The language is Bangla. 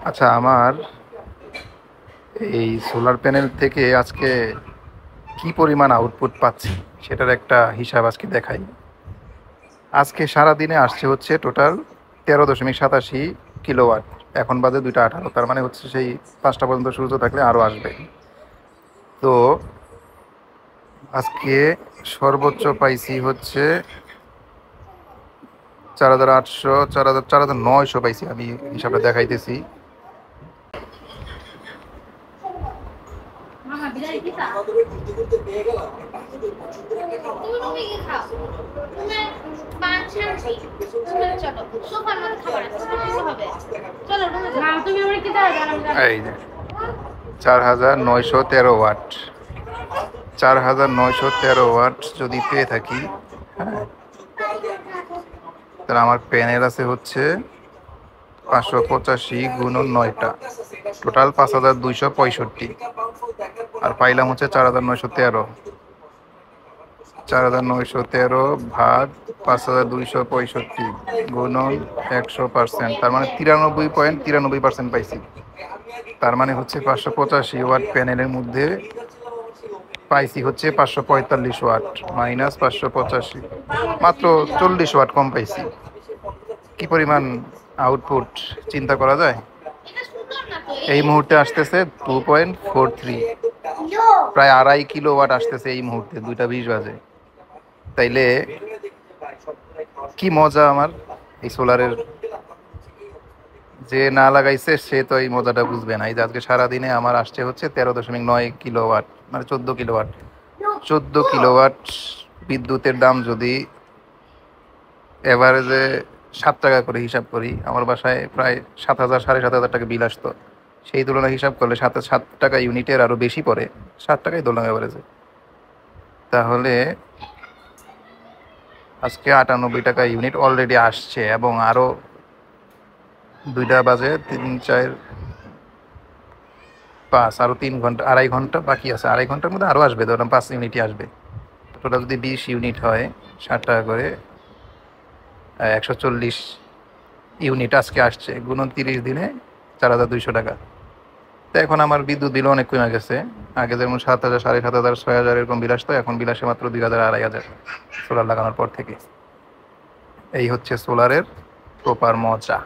আচ্ছা, আমার এই সোলার প্যানেল থেকে আজকে কি পরিমাণ আউটপুট পাচ্ছি সেটার একটা হিসাব আজকে দেখাই। আজকে সারা দিনে আসছে হচ্ছে টোটাল 13.87 কিলোওয়াট। এখন বাজে 2টা 18, তার মানে হচ্ছে সেই 5টা পর্যন্ত সূর্য থাকলে আরও আসবে। তো আজকে সর্বোচ্চ পাইছি হচ্ছে 4,800, 4,000, 4,900 পাইছি। আমি হিসাবটা দেখাইতেছি। এই যে 4,913 ওয়াট, 4,913 ওয়াট যদি পেয়ে থাকি, হ্যাঁ, তাহলে আমার প্যানেল আছে হচ্ছে 585 গুণন 9টা, টোটাল 5,265। আর পাইলাম হচ্ছে 4,913। 4,913 ভাগ 5,265 গুণন 100%, তার মানে 93.93% পাইছি। তার মানে হচ্ছে 585 ওয়াট প্যানেলের মধ্যে পাইছি হচ্ছে 545 ওয়াট, মাইনাস 585, মাত্র 40 ওয়াট কম পাইছি। কি পরিমাণ আউটপুট চিন্তা করা যায়। এই মুহূর্তে আসতেছে 2.43, প্রায় 2.5 কিলোওয়াট আসতেছে এই মুহূর্তে, 2টা 20 বাজে। তাইলে কি মজা আমার এই সোলারের। যে না লাগাইছে সে তো এই মজাটা বুঝবে না। এই যে আজকে সারাদিনে আমার আসছে হচ্ছে 13.9 কিলোওয়াট, মানে 14 কিলোওয়াট। 14 কিলোওয়াট বিদ্যুতের দাম যদি এভারেজে 7 টাকা করে হিসাব করি, আমার বাসায় প্রায় 7,000 7,500 টাকা বিল আসতো। সেই তুলনায় হিসাব করলে 7 টাকা ইউনিটের আরও বেশি পড়ে, 7 টাকাই ধরলাম এভারেজে। তাহলে আজকে 98 টাকা ইউনিট অলরেডি আসছে, এবং আরও 2টা বাজে 3 4 5, আরও 3 ঘন্টা, 2.5 ঘন্টা বাকি আছে। 2.5 ঘন্টার মধ্যে আরও আসবে, ধরলাম 5 ইউনিটই আসবে। টোটাল যদি 20 ইউনিট হয়, 60 টাকা করে, 140 ইউনিট আজকে আসছে, গুণন 30 দিনে 4,200 টাকা। তো এখন আমার বিদ্যুৎ বিল অনেক কমে গেছে। আগে যেমন 7,000, 7,500, 6,000 এরকম বিল আসতো, এখন বিল আসে মাত্র 2,000, 2,500 সোলার লাগানোর পর থেকে। এই হচ্ছে সোলারের প্রপার মজা।